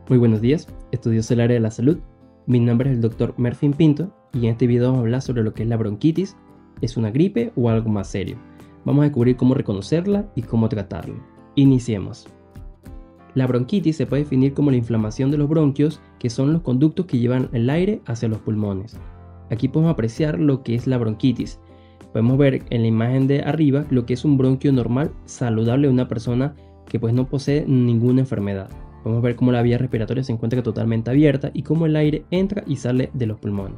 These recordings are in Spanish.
Muy buenos días, estudiosos del área de la salud. Mi nombre es el Dr. Merfin Pinto y en este video vamos a hablar sobre lo que es la bronquitis. ¿Es una gripe o algo más serio? Vamos a descubrir cómo reconocerla y cómo tratarla. Iniciemos. La bronquitis se puede definir como la inflamación de los bronquios, que son los conductos que llevan el aire hacia los pulmones. Aquí podemos apreciar lo que es la bronquitis. Podemos ver en la imagen de arriba lo que es un bronquio normal, saludable de una persona que pues no posee ninguna enfermedad. Podemos ver cómo la vía respiratoria se encuentra totalmente abierta y cómo el aire entra y sale de los pulmones.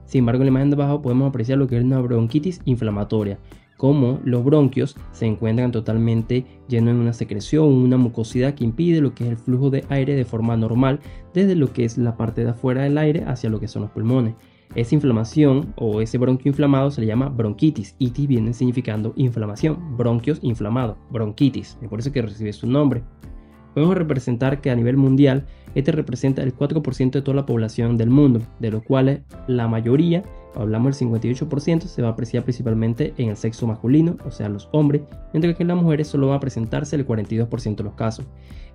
Sin embargo, en la imagen de abajo podemos apreciar lo que es una bronquitis inflamatoria, cómo los bronquios se encuentran totalmente llenos de una secreción, una mucosidad que impide lo que es el flujo de aire de forma normal desde lo que es la parte de afuera del aire hacia lo que son los pulmones. Esa inflamación o ese bronquio inflamado se le llama bronquitis. Itis viene significando inflamación, bronquios inflamados, bronquitis, es por eso que recibe su nombre. Podemos representar que a nivel mundial este representa el 4% de toda la población del mundo, de los cuales la mayoría, hablamos del 58%, se va a apreciar principalmente en el sexo masculino, o sea los hombres, mientras que en las mujeres solo va a presentarse el 42% de los casos.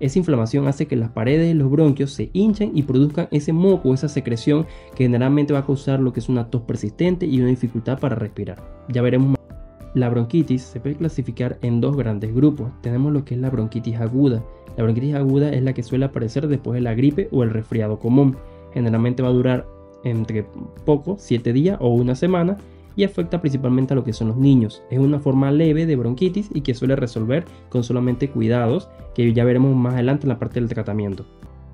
Esa inflamación hace que las paredes de los bronquios se hinchen y produzcan ese moco, esa secreción que generalmente va a causar lo que es una tos persistente y una dificultad para respirar. Ya veremos más. La bronquitis se puede clasificar en dos grandes grupos. Tenemos lo que es la bronquitis aguda. La bronquitis aguda es la que suele aparecer después de la gripe o el resfriado común. Generalmente va a durar entre 7 días o una semana y afecta principalmente a lo que son los niños. Es una forma leve de bronquitis y que suele resolver con solamente cuidados que ya veremos más adelante en la parte del tratamiento.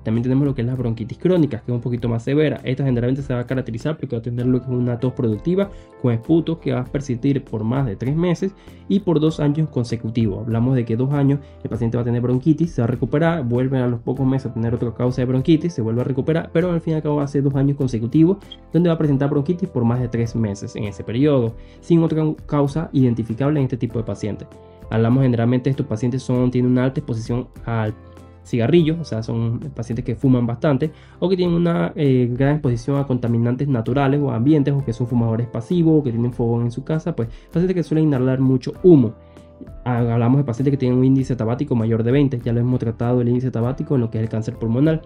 También tenemos lo que es la bronquitis crónica, que es un poquito más severa. Esta generalmente se va a caracterizar porque va a tener lo que es una tos productiva con esputos que va a persistir por más de 3 meses y por 2 años consecutivos. Hablamos de que 2 años el paciente va a tener bronquitis, se va a recuperar, vuelve a los pocos meses a tener otra causa de bronquitis, se vuelve a recuperar, pero al fin y al cabo va a ser 2 años consecutivos donde va a presentar bronquitis por más de 3 meses en ese periodo, sin otra causa identificable en este tipo de pacientes. Hablamos generalmente de estos pacientes tienen una alta exposición al cigarrillos, o sea, son pacientes que fuman bastante o que tienen una gran exposición a contaminantes naturales o ambientes, o que son fumadores pasivos o que tienen fogón en su casa, pues pacientes que suelen inhalar mucho humo. Hablamos de pacientes que tienen un índice tabático mayor de 20, ya lo hemos tratado el índice tabático en lo que es el cáncer pulmonar.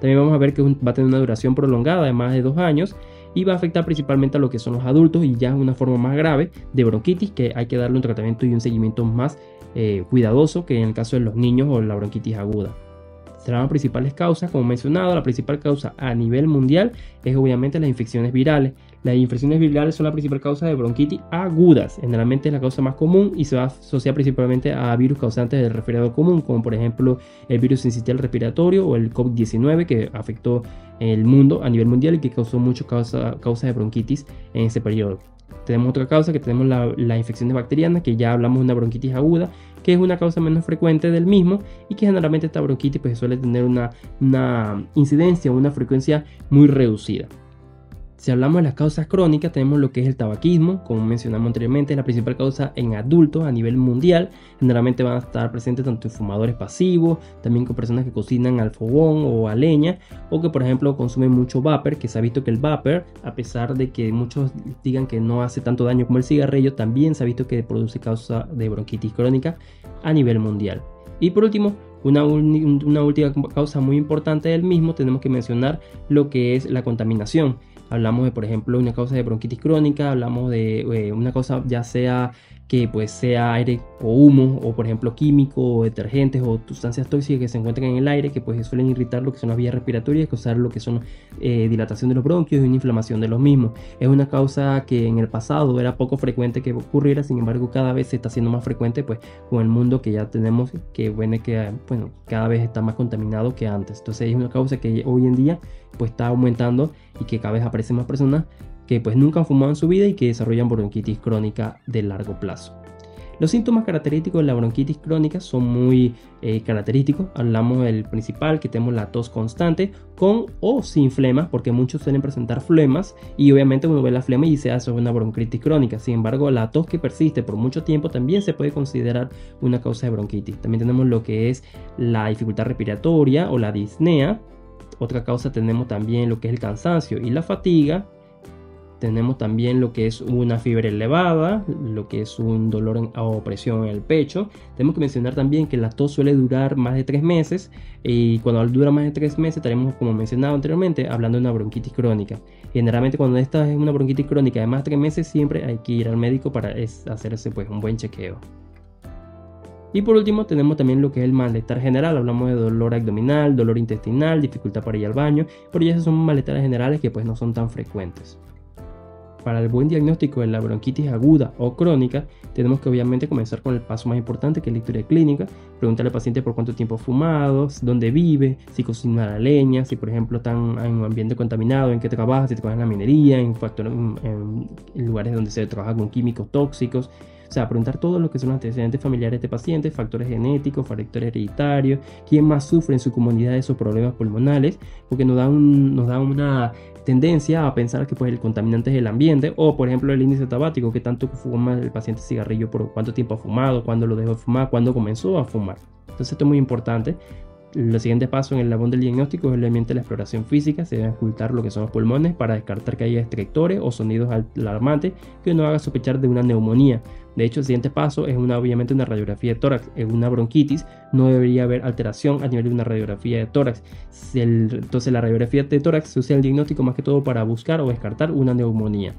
También vamos a ver que va a tener una duración prolongada de más de 2 años y va a afectar principalmente a lo que son los adultos y ya es una forma más grave de bronquitis que hay que darle un tratamiento y un seguimiento más cuidadoso que en el caso de los niños o la bronquitis aguda. Serán las principales causas, como mencionado, la principal causa a nivel mundial es obviamente las infecciones virales. Las infecciones virales son la principal causa de bronquitis agudas, generalmente es la causa más común y se va a asociar principalmente a virus causantes del resfriado común, como por ejemplo el virus sincitial respiratorio o el COVID-19 que afectó el mundo a nivel mundial y que causó muchas causas de bronquitis en ese periodo. Tenemos otra causa que tenemos las infecciones bacterianas, que ya hablamos de una bronquitis aguda, que es una causa menos frecuente del mismo y que generalmente esta bronquitis pues, suele tener una incidencia o una frecuencia muy reducida. Si hablamos de las causas crónicas, tenemos lo que es el tabaquismo, como mencionamos anteriormente, es la principal causa en adultos a nivel mundial. Generalmente van a estar presentes tanto en fumadores pasivos, también con personas que cocinan al fogón o a leña, o que por ejemplo consumen mucho vapor, que se ha visto que el vapor, a pesar de que muchos digan que no hace tanto daño como el cigarrillo, también se ha visto que produce causa de bronquitis crónica a nivel mundial. Y por último, una última causa muy importante del mismo, tenemos que mencionar lo que es la contaminación. Hablamos de, por ejemplo, una causa de bronquitis crónica, hablamos de una causa ya sea que pues sea aire o humo, o por ejemplo químicos o detergentes o sustancias tóxicas que se encuentran en el aire que pues suelen irritar lo que son las vías respiratorias, causar lo que son dilatación de los bronquios y una inflamación de los mismos. Es una causa que en el pasado era poco frecuente que ocurriera, sin embargo cada vez se está haciendo más frecuente pues con el mundo que ya tenemos, que cada vez está más contaminado que antes. Entonces es una causa que hoy en día pues está aumentando y que cada vez aparecen más personas que pues nunca han fumado en su vida y que desarrollan bronquitis crónica de largo plazo. Los síntomas característicos de la bronquitis crónica son muy característicos. Hablamos del principal, que tenemos la tos constante con o sin flemas, porque muchos suelen presentar flemas y obviamente uno ve la flema y se hace una bronquitis crónica. Sin embargo, la tos que persiste por mucho tiempo también se puede considerar una causa de bronquitis. También tenemos lo que es la dificultad respiratoria o la disnea. Otra causa tenemos también lo que es el cansancio y la fatiga. Tenemos también lo que es una fiebre elevada, lo que es un dolor o presión en el pecho. Tenemos que mencionar también que la tos suele durar más de 3 meses y cuando dura más de 3 meses estaremos, como mencionado anteriormente, hablando de una bronquitis crónica. Generalmente cuando esta es una bronquitis crónica de más de 3 meses siempre hay que ir al médico para hacerse pues un buen chequeo. Y por último tenemos también lo que es el malestar general. Hablamos de dolor abdominal, dolor intestinal, dificultad para ir al baño, pero ya esos son malestares generales que pues no son tan frecuentes. Para el buen diagnóstico de la bronquitis aguda o crónica, tenemos que obviamente comenzar con el paso más importante, que es la historia clínica. Preguntarle al paciente por cuánto tiempo ha fumado, dónde vive, si cocina la leña, si por ejemplo están en un ambiente contaminado, en qué trabaja, si trabaja en la minería, en lugares donde se trabaja con químicos tóxicos. O sea, preguntar todo lo que son los antecedentes familiares de este paciente, factores genéticos, factores hereditarios, quién más sufre en su comunidad de esos problemas pulmonales, porque nos da una tendencia a pensar que pues el contaminante es el ambiente o por ejemplo el índice tabáquico, que tanto fuma el paciente cigarrillo, por cuánto tiempo ha fumado, cuándo lo dejó de fumar, cuándo comenzó a fumar. Entonces esto es muy importante. El siguiente paso en el labor del diagnóstico es obviamente la exploración física. Se debe ocultar lo que son los pulmones para descartar que haya estertores o sonidos alarmantes que nos haga sospechar de una neumonía. De hecho, el siguiente paso es obviamente una radiografía de tórax. En una bronquitis no debería haber alteración a nivel de una radiografía de tórax. Entonces la radiografía de tórax se usa en el diagnóstico más que todo para buscar o descartar una neumonía.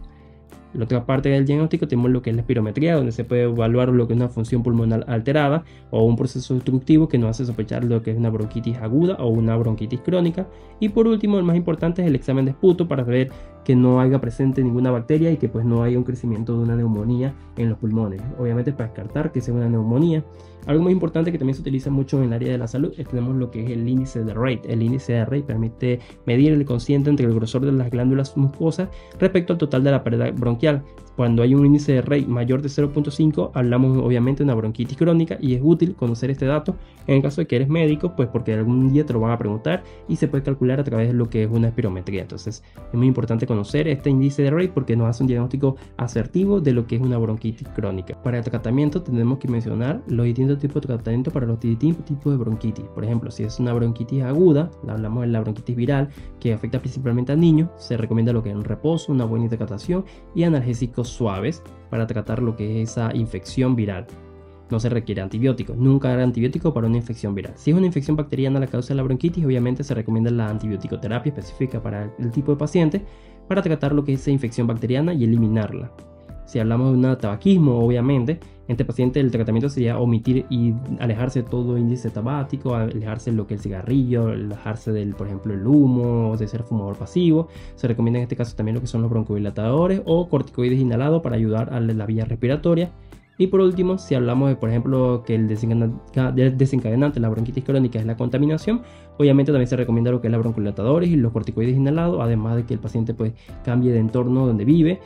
La otra parte del diagnóstico tenemos lo que es la espirometría, donde se puede evaluar lo que es una función pulmonar alterada o un proceso obstructivo que nos hace sospechar lo que es una bronquitis aguda o una bronquitis crónica. Y por último, el más importante es el examen de esputo para ver que no haya presente ninguna bacteria y que pues no haya un crecimiento de una neumonía en los pulmones. Obviamente para descartar que sea una neumonía. Algo muy importante que también se utiliza mucho en el área de la salud es tenemos lo que es el índice de Rate. El índice de Rate permite medir el cociente entre el grosor de las glándulas mucosas respecto al total de la pared bronquial. Cuando hay un índice de Rate mayor de 0.5, hablamos obviamente de una bronquitis crónica y es útil conocer este dato en el caso de que eres médico, pues porque algún día te lo van a preguntar y se puede calcular a través de lo que es una espirometría. Entonces es muy importante conocer este índice de Rate porque nos hace un diagnóstico asertivo de lo que es una bronquitis crónica. Para el tratamiento tenemos que mencionar los distintos tipos de tratamiento para los distintos tipos de bronquitis. Por ejemplo, si es una bronquitis aguda, hablamos de la bronquitis viral que afecta principalmente a niños, se recomienda lo que es un reposo, una buena hidratación y analgésicos suaves para tratar lo que es esa infección viral. No se requiere antibióticos, nunca dar antibiótico para una infección viral. Si es una infección bacteriana la causa de la bronquitis, obviamente se recomienda la antibioticoterapia específica para el tipo de paciente para tratar lo que es esa infección bacteriana y eliminarla. Si hablamos de un tabaquismo, obviamente, en este paciente el tratamiento sería omitir y alejarse de todo índice tabáquico, alejarse de lo que es el cigarrillo, alejarse del, por ejemplo, el humo, de ser fumador pasivo. Se recomienda en este caso también lo que son los broncodilatadores o corticoides inhalados para ayudar a la vía respiratoria. Y por último, si hablamos de, por ejemplo, que el desencadenante de la bronquitis crónica es la contaminación, obviamente también se recomienda lo que es los broncodilatadores y los corticoides inhalados, además de que el paciente pues cambie de entorno donde vive,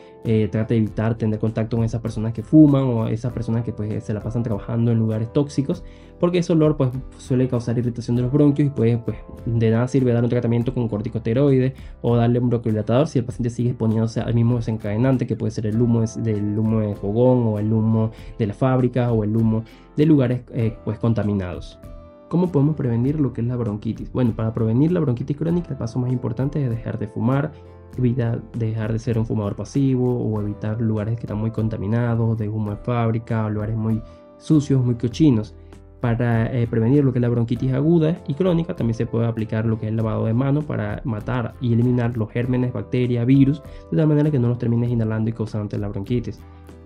trate de evitar tener contacto con esas personas que fuman o esas personas que pues se la pasan trabajando en lugares tóxicos, porque ese olor pues suele causar irritación de los bronquios y pues de nada sirve dar un tratamiento con corticosteroides o darle un broncodilatador si el paciente sigue exponiéndose al mismo desencadenante que puede ser el humo de fogón o el humo de la fábrica o el humo de lugares pues contaminados. ¿Cómo podemos prevenir lo que es la bronquitis? Bueno, para prevenir la bronquitis crónica el paso más importante es dejar de fumar, dejar de ser un fumador pasivo o evitar lugares que están muy contaminados, de humo de fábrica, o lugares muy sucios, muy cochinos. Para prevenir lo que es la bronquitis aguda y crónica también se puede aplicar lo que es el lavado de manos para matar y eliminar los gérmenes, bacterias, virus, de tal manera que no los termines inhalando y causando la bronquitis.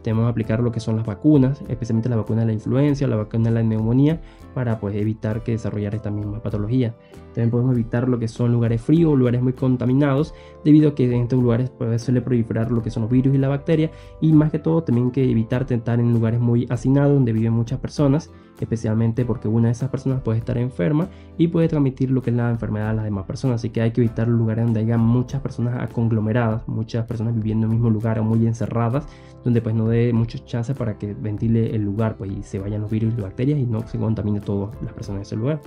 Tenemos que aplicar lo que son las vacunas, especialmente la vacuna de la influenza, la vacuna de la neumonía, para pues evitar que desarrollar esta misma patología. También podemos evitar lo que son lugares fríos, lugares muy contaminados, debido a que en estos lugares pues, suele proliferar lo que son los virus y la bacteria, y más que todo también que evitar estar en lugares muy hacinados donde viven muchas personas, especialmente porque una de esas personas puede estar enferma y puede transmitir lo que es la enfermedad a las demás personas, así que hay que evitar lugares donde haya muchas personas conglomeradas, muchas personas viviendo en el mismo lugar o muy encerradas, donde pues no dé muchos chances para que ventile el lugar pues, y se vayan los virus y las bacterias y no se contamine todas las personas de ese lugar.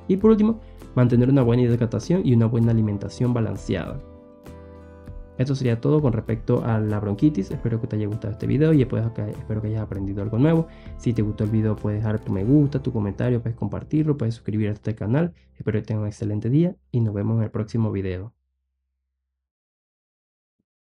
Y por último, mantener una buena hidratación y una buena alimentación balanceada. Esto sería todo con respecto a la bronquitis. Espero que te haya gustado este video y espero que hayas aprendido algo nuevo. Si te gustó el video puedes dejar tu me gusta, tu comentario, puedes compartirlo, puedes suscribirte a este canal. Espero que tengas un excelente día y nos vemos en el próximo video.